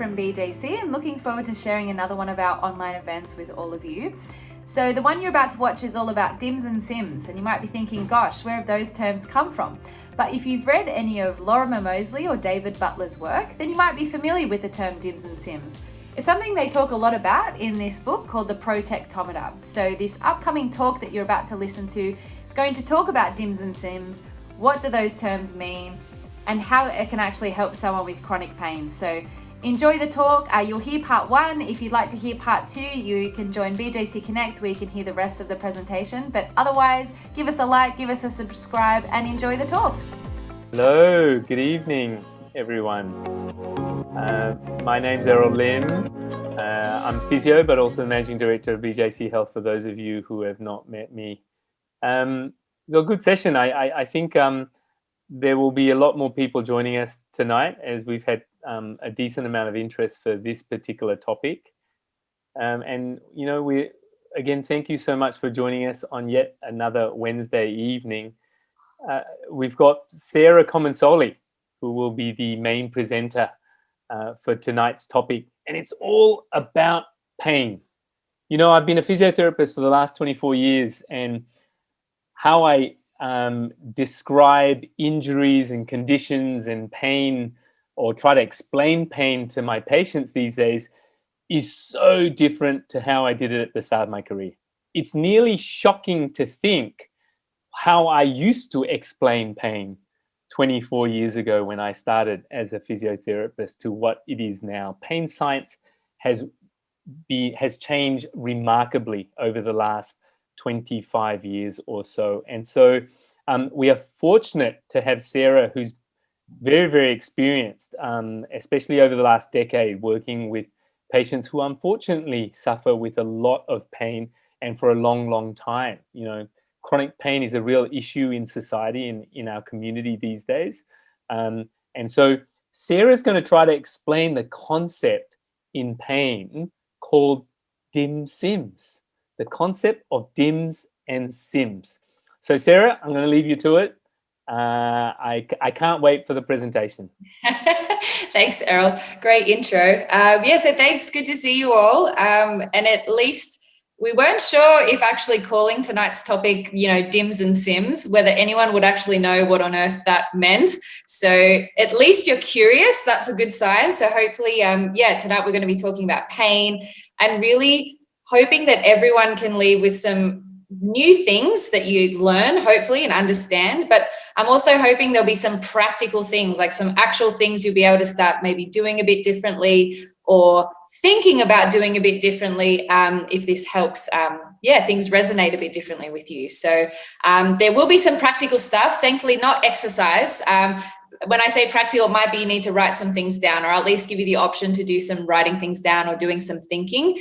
from BJC and looking forward to sharing another one of our online events with all of you. So the one you're about to watch is all about DIMS and SIMS, and you might be thinking, gosh, where have those terms come from? But if you've read any of Lorimer Moseley or David Butler's work, then you might be familiar with the term DIMS and SIMS. It's something they talk a lot about in this book called the Protectometer. So this upcoming talk that you're about to listen to is going to talk about DIMS and SIMS, what do those terms mean, and how it can actually help someone with chronic pain. So enjoy the talk. You'll hear part 1. If you'd like to hear part 2, you can join BJC Connect where you can hear the rest of the presentation. But otherwise, give us a like, give us a subscribe, and enjoy the talk. Hello, good evening, everyone. My name's Errol Lim. I'm physio, but also the Managing Director of BJC Health for those of you who have not met me. A good session. I think there will be a lot more people joining us tonight as we've had a decent amount of interest for this particular topic. And, you know, again, thank you so much for joining us on yet another Wednesday evening. We've got Sarah Comensoli, who will be the main presenter for tonight's topic. And it's all about pain. You know, I've been a physiotherapist for the last 24 years, and how I describe injuries and conditions and pain, or try to explain pain to my patients these days, is so different to how I did it at the start of my career. It's nearly shocking to think how I used to explain pain 24 years ago when I started as a physiotherapist to what it is now. Pain science has changed remarkably over the last 25 years or so. And so we are fortunate to have Sarah, who's very, very experienced, especially over the last decade, working with patients who unfortunately suffer with a lot of pain and for a long, long time. You know, chronic pain is a real issue in society and in our community these days. And so Sarah's going to try to explain the concept in pain called DIMS-SIMS. The concept of DIMS and SIMS. So Sarah, I'm going to leave you to it. I can't wait for the presentation. Thanks, Errol. Great intro. So thanks. Good to see you all. And at least we weren't sure if actually calling tonight's topic, you know, DIMS and SIMS, whether anyone would actually know what on earth that meant. So at least you're curious. That's a good sign. So hopefully, tonight we're going to be talking about pain and really hoping that everyone can leave with some new things that you learn, hopefully, and understand. But I'm also hoping there'll be some practical things, like some actual things you'll be able to start maybe doing a bit differently or thinking about doing a bit differently if this helps, things resonate a bit differently with you. So there will be some practical stuff, thankfully not exercise. When I say practical, it might be you need to write some things down, or at least give you the option to do some writing things down or doing some thinking,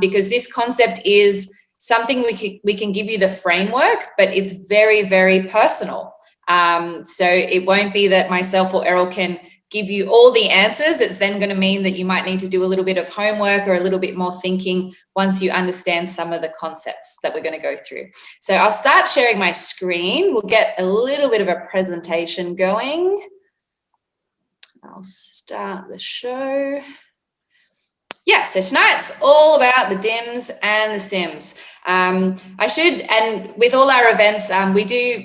because this concept is something we can give you the framework, but it's very, very personal. So it won't be that myself or Errol can give you all the answers. It's then going to mean that you might need to do a little bit of homework or a little bit more thinking once you understand some of the concepts that we're going to go through. So I'll start sharing my screen. We'll get a little bit of a presentation going. I'll start the show. Yeah, so tonight's all about the DIMS and the SIMS. And with all our events, we do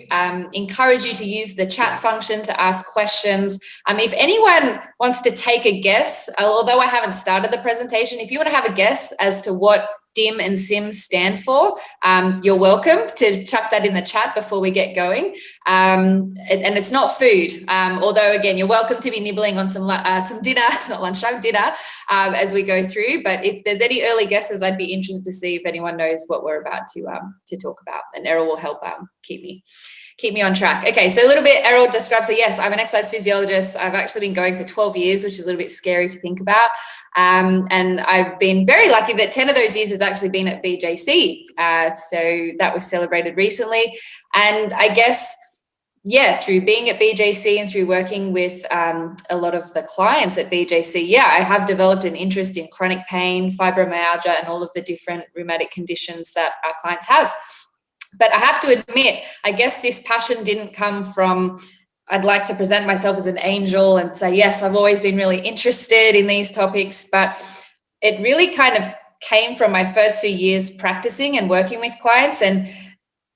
encourage you to use the chat function to ask questions. If anyone wants to take a guess, although I haven't started the presentation, if you want to have a guess as to what DIM and SIMS stand for, you're welcome to chuck that in the chat before we get going. And it's not food, although again, you're welcome to be nibbling on some dinner, it's not lunchtime, dinner, as we go through. But if there's any early guesses, I'd be interested to see if anyone knows what we're about to talk about, and Errol will help keep me on track. Okay, so a little bit, Errol describes, so yes, I'm an exercise physiologist. I've actually been going for 12 years, which is a little bit scary to think about. And I've been very lucky that 10 of those years has actually been at BJC. So that was celebrated recently. And I guess, through being at BJC and through working with a lot of the clients at BJC, I have developed an interest in chronic pain, fibromyalgia, and all of the different rheumatic conditions that our clients have. But I have to admit, I guess this passion didn't come from I'd like to present myself as an angel and say, yes, I've always been really interested in these topics, but it really kind of came from my first few years practicing and working with clients and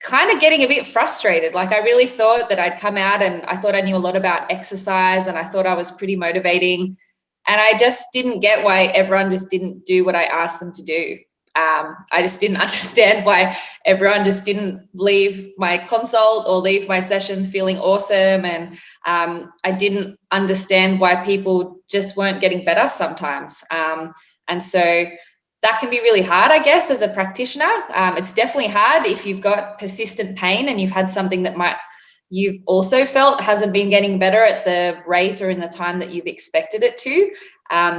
kind of getting a bit frustrated. Like I really thought that I'd come out and I thought I knew a lot about exercise and I thought I was pretty motivating. And I just didn't get why everyone just didn't do what I asked them to do. I just didn't understand why everyone just didn't leave my consult or leave my sessions feeling awesome. And I didn't understand why people just weren't getting better sometimes. And so that can be really hard, I guess, as a practitioner. It's definitely hard if you've got persistent pain and you've had something that you've also felt hasn't been getting better at the rate or in the time that you've expected it to.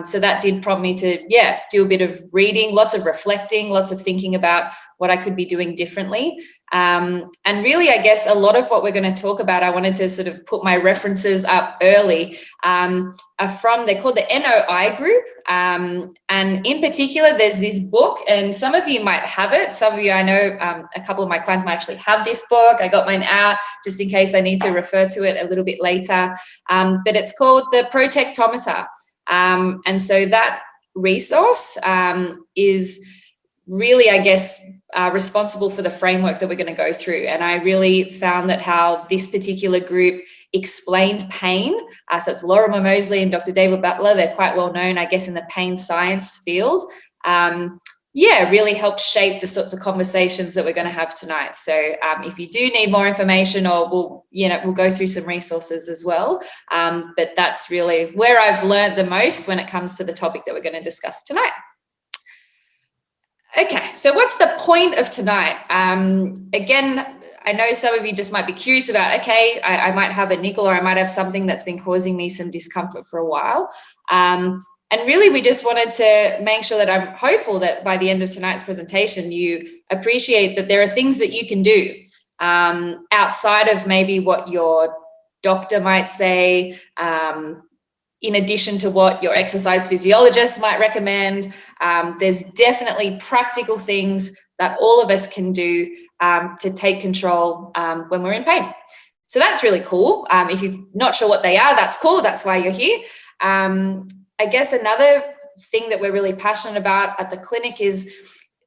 So that did prompt me to, do a bit of reading, lots of reflecting, lots of thinking about what I could be doing differently. And really, I guess a lot of what we're going to talk about, I wanted to sort of put my references up early, are from, they're called the NOI group. And in particular, there's this book, and some of you might have it. Some of you, I know a couple of my clients might actually have this book. I got mine out just in case I need to refer to it a little bit later. But it's called the Protectometer. And so that resource is really, I guess, responsible for the framework that we're going to go through. And I really found that how this particular group explained pain. So it's Laura Mosley and Dr. David Butler. They're quite well known, I guess, in the pain science field. Really helped shape the sorts of conversations that we're going to have tonight. So if you do need more information, or we'll go through some resources as well. But that's really where I've learned the most when it comes to the topic that we're going to discuss tonight. Okay, so what's the point of tonight? Again, I know some of you just might be curious about, okay, I might have a niggle or I might have something that's been causing me some discomfort for a while. And really, we just wanted to make sure that I'm hopeful that by the end of tonight's presentation, you appreciate that there are things that you can do outside of maybe what your doctor might say, in addition to what your exercise physiologist might recommend. There's definitely practical things that all of us can do to take control when we're in pain. So that's really cool. If you're not sure what they are, that's cool. That's why you're here. I guess another thing that we're really passionate about at the clinic is,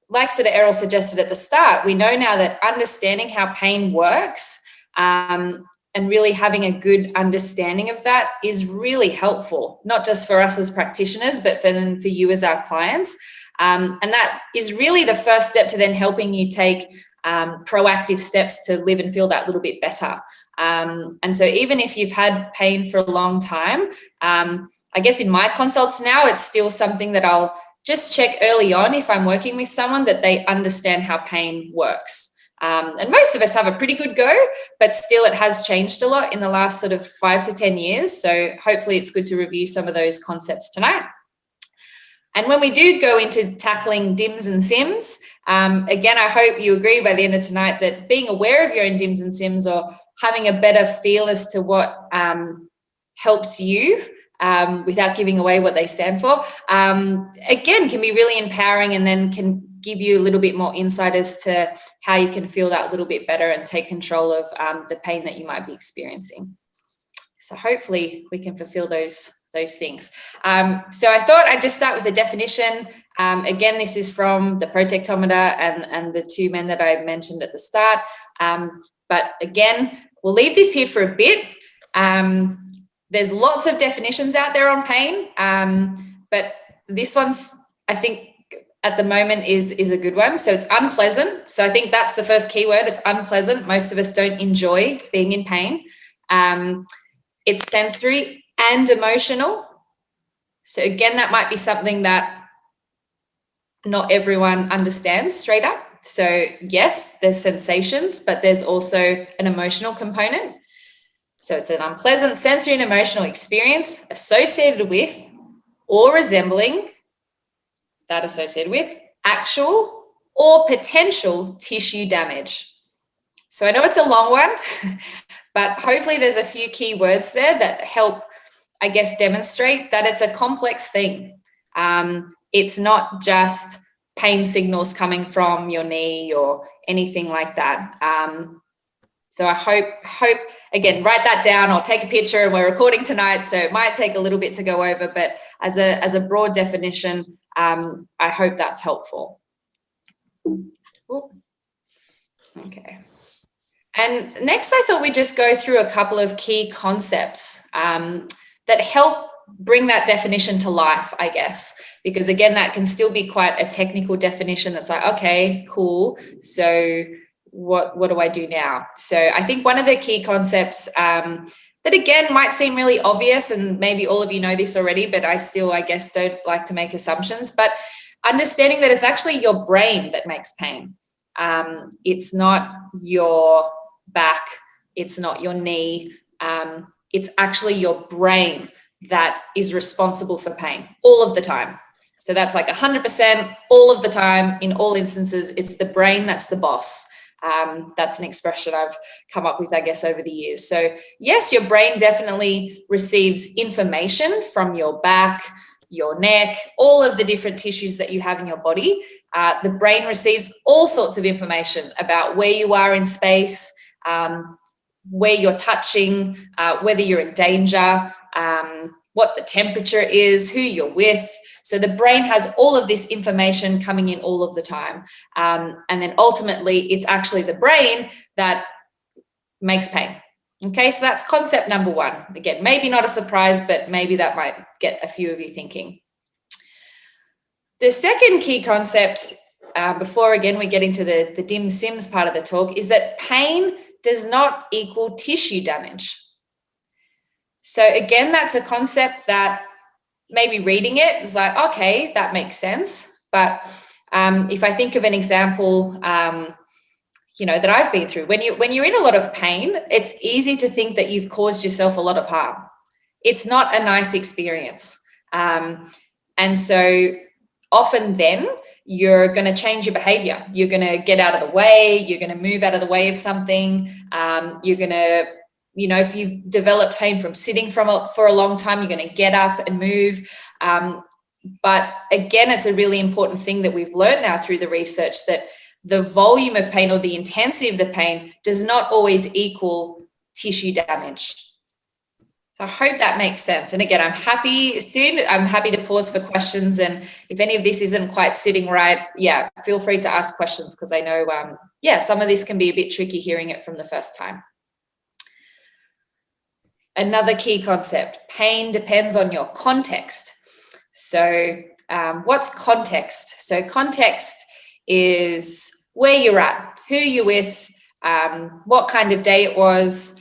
like sort of Errol suggested at the start, we know now that understanding how pain works and really having a good understanding of that is really helpful, not just for us as practitioners, but for you as our clients. And that is really the first step to then helping you take proactive steps to live and feel that little bit better. And so even if you've had pain for a long time, I guess in my consults now, it's still something that I'll just check early on if I'm working with someone that they understand how pain works. And most of us have a pretty good go, but still it has changed a lot in the last sort of 5 to 10 years. So hopefully it's good to review some of those concepts tonight. And when we do go into tackling DIMS and SIMS, again, I hope you agree by the end of tonight that being aware of your own DIMS and SIMS, or having a better feel as to what helps you without giving away what they stand for, again, can be really empowering, and then can give you a little bit more insight as to how you can feel that little bit better and take control of the pain that you might be experiencing. So hopefully we can fulfill those things. So I thought I'd just start with a definition. Again, this is from the Protectometer and the two men that I mentioned at the start. But again, we'll leave this here for a bit. There's lots of definitions out there on pain, but this one's, I think, at the moment is a good one. So it's unpleasant. So I think that's the first key word. It's unpleasant. Most of us don't enjoy being in pain. It's sensory and emotional. So again, that might be something that not everyone understands straight up. So yes, there's sensations, but there's also an emotional component. So it's an unpleasant sensory and emotional experience associated with or resembling actual or potential tissue damage. So I know it's a long one, but hopefully there's a few key words there that help, I guess, demonstrate that it's a complex thing. It's not just pain signals coming from your knee or anything like that. So I hope again, write that down or take a picture. And we're recording tonight, so it might take a little bit to go over, but as a broad definition, I hope that's helpful. Ooh. Okay. And next, I thought we'd just go through a couple of key concepts that help bring that definition to life, I guess, because again, that can still be quite a technical definition that's like, okay, cool. So what do I do now? So I think one of the key concepts that again might seem really obvious, and maybe all of you know this already, but I still, I guess, don't like to make assumptions, but understanding that it's actually your brain that makes pain. It's not your back, it's not your knee, it's actually your brain that is responsible for pain all of the time. So that's like 100% all of the time, in all instances, it's the brain that's the boss. That's an expression I've come up with, I guess, over the years. So yes, your brain definitely receives information from your back, your neck, all of the different tissues that you have in your body. The brain receives all sorts of information about where you are in space, where you're touching, whether you're in danger, what the temperature is, who you're with. So the brain has all of this information coming in all of the time. And then ultimately, it's actually the brain that makes pain. Okay, so that's concept number one. Again, maybe not a surprise, but maybe that might get a few of you thinking. The second key concept, before again we get into the DIMS SIMS part of the talk, is that pain does not equal tissue damage. So again, that's a concept that maybe reading it is like, okay, that makes sense. But if I think of an example, that I've been through, when you're in a lot of pain, it's easy to think that you've caused yourself a lot of harm. It's not a nice experience. And so often then you're going to change your behavior. You're going to get out of the way. You're going to move out of the way of something. You're going to, if you've developed pain from sitting for a long time, you're going to get up and move. But again, it's a really important thing that we've learned now through the research, that the volume of pain or the intensity of the pain does not always equal tissue damage. So I hope that makes sense. And again, I'm happy to pause for questions. And if any of this isn't quite sitting right, feel free to ask questions, because I know, some of this can be a bit tricky hearing it from the first time. Another key concept, pain depends on your context. So what's context? So context is where you're at, who you're with, what kind of day it was.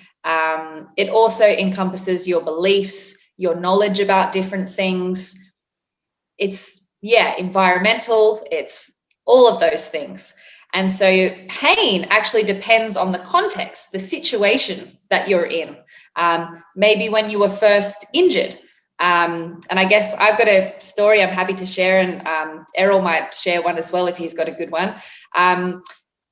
It also encompasses your beliefs, your knowledge about different things. It's, environmental, it's all of those things. And so pain actually depends on the context, the situation that you're in. Maybe when you were first injured. And I guess I've got a story I'm happy to share, and Errol might share one as well if he's got a good one.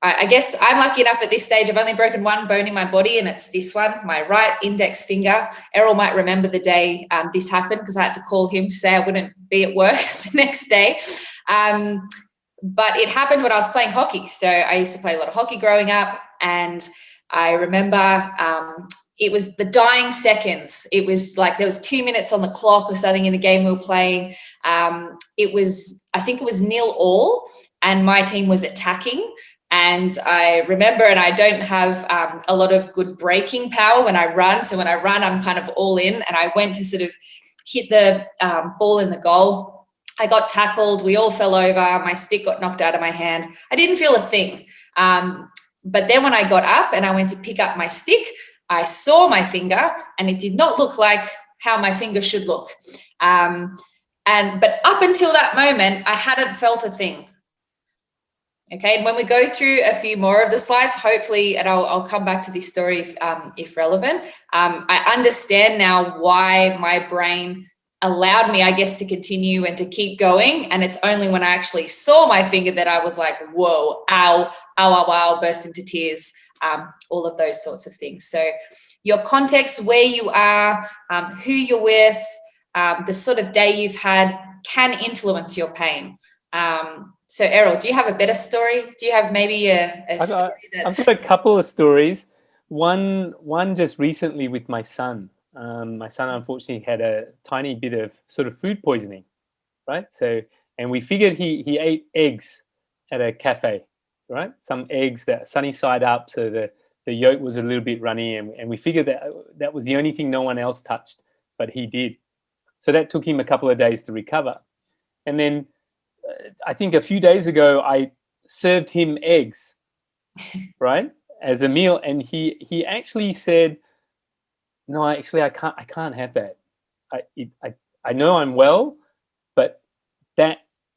I guess I'm lucky enough at this stage, I've only broken one bone in my body, and it's this one, my right index finger. Errol might remember the day this happened, because I had to call him to say I wouldn't be at work the next day. But it happened when I was playing hockey. So I used to play a lot of hockey growing up, and I remember it was the dying seconds. It was like there was 2 minutes on the clock or something in the game we were playing. I think it was 0-0, and my team was attacking. And I remember, and I don't have a lot of good braking power when I run. So when I run, I'm kind of all in, and I went to sort of hit the ball in the goal. I got tackled. We all fell over. My stick got knocked out of my hand. I didn't feel a thing. But then when I got up and I went to pick up my stick, I saw my finger, and it did not look like how my finger should look. But up until that moment, I hadn't felt a thing. Okay, and when we go through a few more of the slides, hopefully, and I'll come back to this story if relevant, I understand now why my brain allowed me, I guess, to continue and to keep going. And it's only when I actually saw my finger that I was like, whoa, ow, ow, ow, ow, burst into tears, all of those sorts of things. So your context, where you are, who you're with, the sort of day you've had can influence your pain. So Errol, do you have a better story? Do you have maybe a story that's... I've got a couple of stories. one just recently with my son. My son unfortunately had a tiny bit of sort of food poisoning, right? So, and we figured he ate eggs at a cafe, right? Some eggs that sunny side up, so the yolk was a little bit runny, and we figured that was the only thing no one else touched, but he did. So that took him a couple of days to recover. And then I think a few days ago, I served him eggs, right, as a meal, and he actually said, "No, actually, I can't have that. I know I'm well, but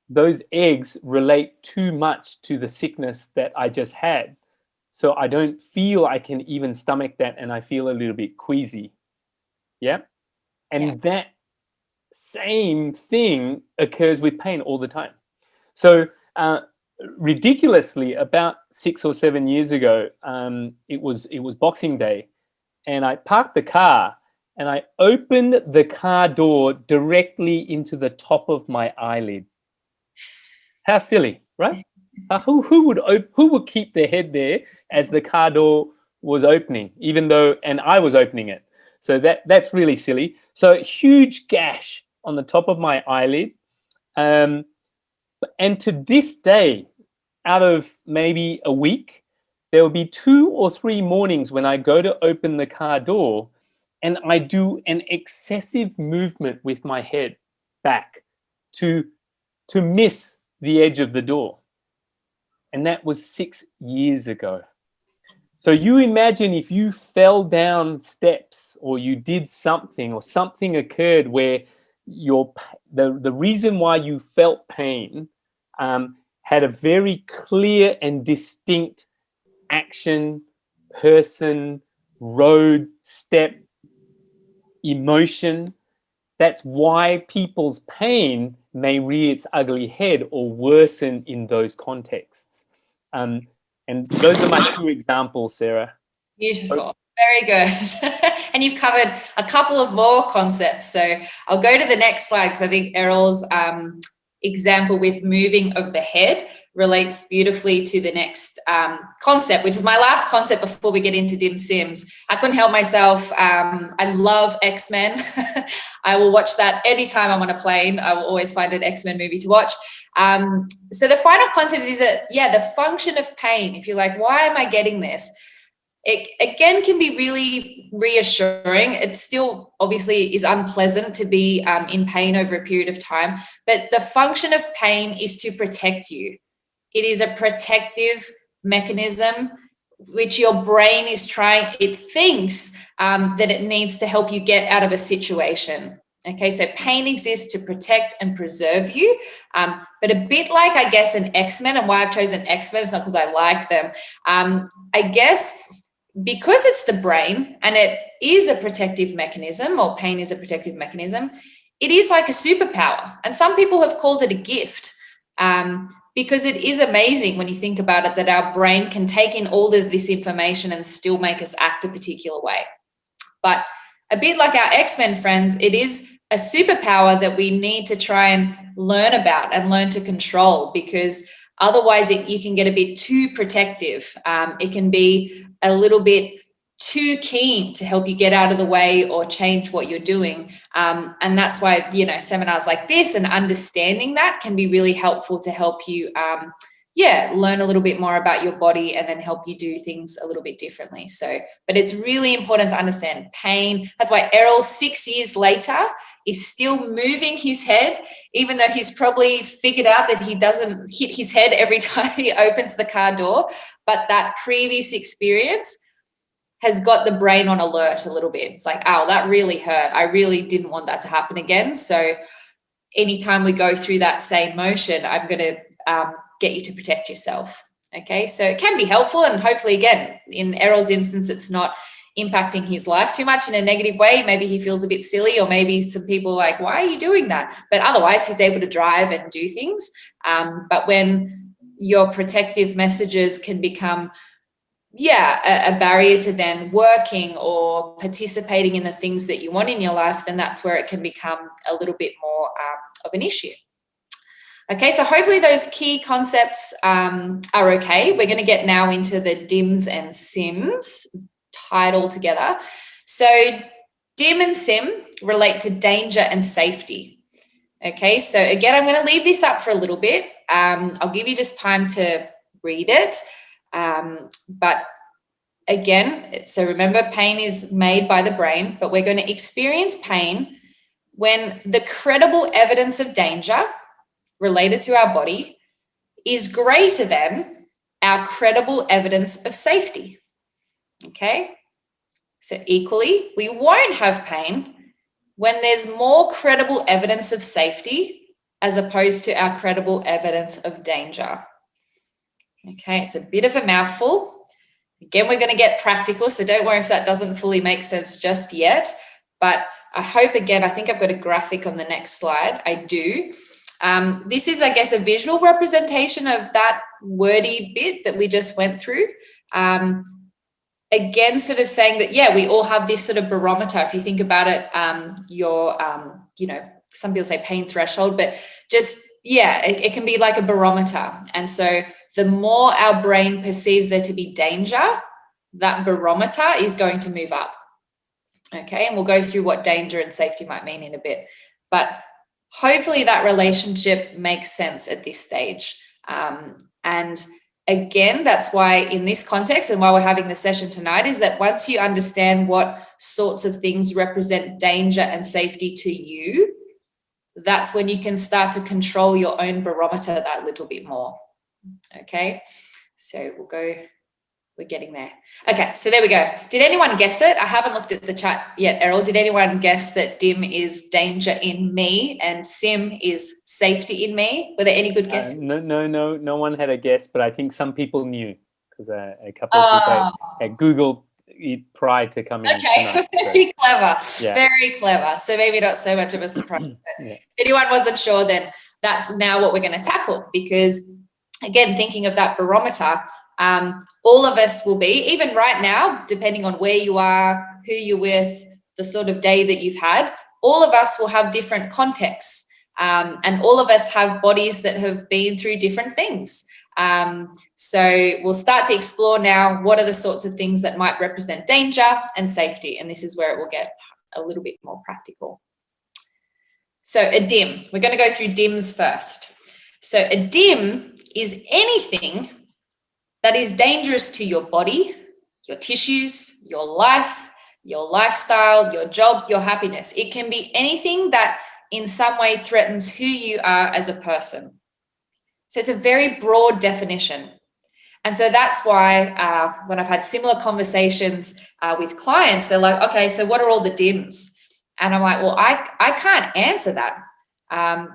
those eggs relate too much to the sickness that I just had, so I don't feel I can even stomach that, and I feel a little bit queasy." Yeah, and that same thing occurs with pain all the time. So ridiculously, about 6 or 7 years ago, it was Boxing Day, and I parked the car and I opened the car door directly into the top of my eyelid. How silly, right? Who would keep their head there as the car door was opening, even though, and I was opening it? So that's really silly. So huge gash on the top of my eyelid. And to this day, out of maybe a week, there will be 2 or 3 mornings when I go to open the car door and I do an excessive movement with my head back to miss the edge of the door. And that was 6 years ago. So you imagine if you fell down steps or you did something or something occurred where the reason why you felt pain had a very clear and distinct action, person, road, step, emotion. That's why people's pain may rear its ugly head or worsen in those contexts. And those are my 2 examples, Sarah. Beautiful. Very good. And you've covered a couple of more concepts. So I'll go to the next slide because I think Errol's example with moving of the head relates beautifully to the next concept, which is my last concept before we get into DIMS SIMS. I couldn't help myself. I love X-Men. I will watch that anytime I'm on a plane. I will always find an X-Men movie to watch. So the final concept is the function of pain. If you're like, why am I getting this? It again can be really reassuring. It still obviously is unpleasant to be in pain over a period of time, but the function of pain is to protect you. It is a protective mechanism which your brain is it thinks that it needs to help you get out of a situation. Okay, so pain exists to protect and preserve you, but a bit like, I guess, an X-Men, and why I've chosen X-Men, it's not because I like them. I guess because it's the brain and it is a protective mechanism, or pain is a protective mechanism, it is like a superpower. And some people have called it a gift because it is amazing when you think about it, that our brain can take in all of this information and still make us act a particular way. But a bit like our X-Men friends, it is a superpower that we need to try and learn about and learn to control, because otherwise you can get a bit too protective. It can be a little bit too keen to help you get out of the way or change what you're doing. And that's why, seminars like this and understanding that can be really helpful to help you, learn a little bit more about your body and then help you do things a little bit differently. So, but it's really important to understand pain. That's why Errol, 6 years later, is still moving his head, even though he's probably figured out that he doesn't hit his head every time he opens the car door. But that previous experience has got the brain on alert a little bit. It's like, oh, that really hurt. I really didn't want that to happen again. So anytime we go through that same motion, I'm going to get you to protect yourself. Okay, so it can be helpful, and hopefully, again, in Errol's instance, it's not impacting his life too much in a negative way. Maybe he feels a bit silly, or maybe some people are like, why are you doing that? But otherwise, he's able to drive and do things. But when your protective messages can become a barrier to then working or participating in the things that you want in your life, then that's where it can become a little bit more of an issue. Okay, so hopefully those key concepts are okay. We're going to get now into the DIMS and SIMS tie it all together. So DIM and SIM relate to danger and safety. Okay, so again, I'm going to leave this up for a little bit. I'll give you just time to read it. But again, so remember, pain is made by the brain, but we're going to experience pain when the credible evidence of danger related to our body is greater than our credible evidence of safety. Okay, so equally, we won't have pain when there's more credible evidence of safety as opposed to our credible evidence of danger. Okay, it's a bit of a mouthful. Again, we're going to get practical, so don't worry if that doesn't fully make sense just yet. But I hope, again, I think I've got a graphic on the next slide. I do. This is, I guess, a visual representation of that wordy bit that we just went through. Again, sort of saying that, yeah, we all have this sort of barometer. If you think about it, some people say pain threshold, but just, yeah, it can be like a barometer. And so the more our brain perceives there to be danger, that barometer is going to move up. Okay, and we'll go through what danger and safety might mean in a bit. But hopefully that relationship makes sense at this stage. And again, that's why in this context and why we're having the session tonight is that once you understand what sorts of things represent danger and safety to you, that's when you can start to control your own barometer that little bit more. Okay, so we're getting there. Okay, so there we go. Did anyone guess it? I haven't looked at the chat yet, Errol. Did anyone guess that DIM is danger in me and SIM is safety in me? Were there any good guesses? No one had a guess, but I think some people knew because a couple of people had Googled it prior to coming. Okay, tonight, very clever. Yeah. Very clever. So maybe not so much of a surprise. But if anyone wasn't sure, then that's now what we're going to tackle, because again, thinking of that barometer, all of us will be, even right now, depending on where you are, who you're with, the sort of day that you've had, all of us will have different contexts. And all of us have bodies that have been through different things. So we'll start to explore now what are the sorts of things that might represent danger and safety. And this is where it will get a little bit more practical. So a DIM, we're going to go through DIMS first. So a DIM is anything that is dangerous to your body, your tissues, your life, your lifestyle, your job, your happiness. It can be anything that in some way threatens who you are as a person. So it's a very broad definition. And so that's why when I've had similar conversations with clients, they're like, okay, so what are all the DIMs? And I'm like, well, I can't answer that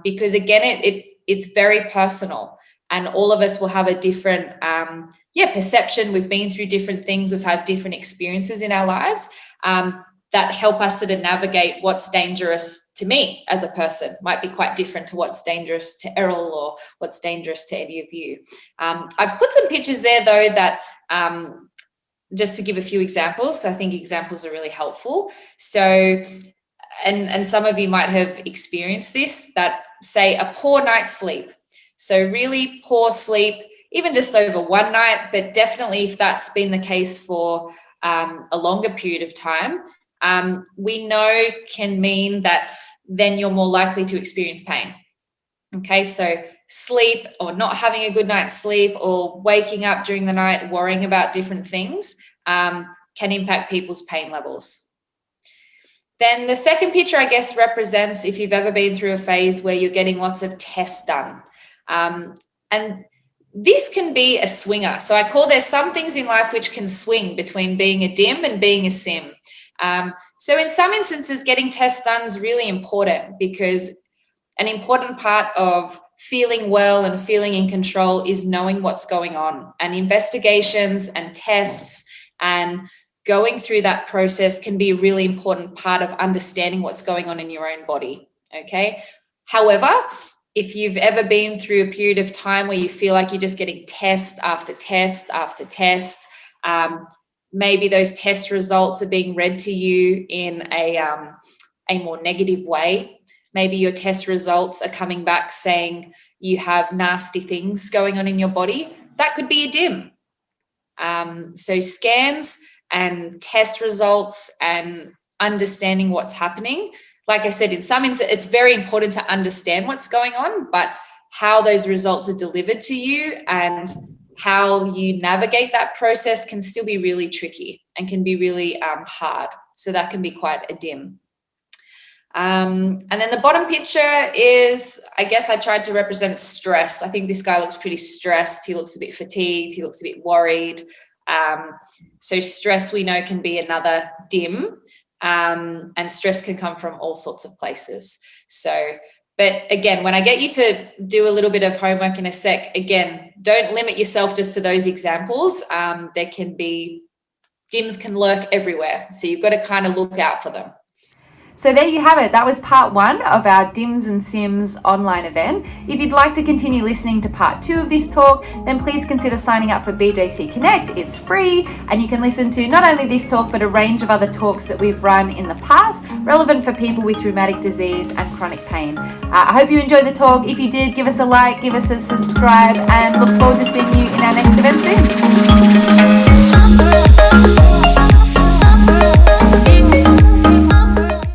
because again, it's very personal. And all of us will have a different perception. We've been through different things. We've had different experiences in our lives that help us sort of navigate what's dangerous to me as a person. Might be quite different to what's dangerous to Errol or what's dangerous to any of you. I've put some pictures there, though, that just to give a few examples, because I think examples are really helpful. So, and some of you might have experienced this, that say a poor night's sleep. So really poor sleep, even just over one night, but definitely if that's been the case for a longer period of time, we know can mean that then you're more likely to experience pain. Okay, so sleep or not having a good night's sleep or waking up during the night worrying about different things can impact people's pain levels. Then the second picture, I guess, represents if you've ever been through a phase where you're getting lots of tests done. And this can be a swinger. So I call there's some things in life which can swing between being a DIM and being a SIM. So in some instances, getting tests done is really important because an important part of feeling well and feeling in control is knowing what's going on. And investigations and tests and going through that process can be a really important part of understanding what's going on in your own body. Okay. However, if you've ever been through a period of time where you feel like you're just getting test after test after test, maybe those test results are being read to you in a more negative way. Maybe your test results are coming back saying you have nasty things going on in your body. That could be a DIM. So scans and test results and understanding what's happening. Like I said, in some instances, it's very important to understand what's going on, but how those results are delivered to you and how you navigate that process can still be really tricky and can be really hard. So that can be quite a dim. And then the bottom picture is, I guess I tried to represent stress. I think this guy looks pretty stressed. He looks a bit fatigued. He looks a bit worried. So stress, we know, can be another dim. And stress can come from all sorts of places. So, but again, when I get you to do a little bit of homework in a sec, again, don't limit yourself just to those examples. There can be, DIMS can lurk everywhere. So you've got to kind of look out for them. So there you have it. That was part 1 of our DIMS and SIMS online event. If you'd like to continue listening to part 2 of this talk, then please consider signing up for BJC Connect. It's free, and you can listen to not only this talk, but a range of other talks that we've run in the past, relevant for people with rheumatic disease and chronic pain. I hope you enjoyed the talk. If you did, give us a like, give us a subscribe, and look forward to seeing you in our next event soon.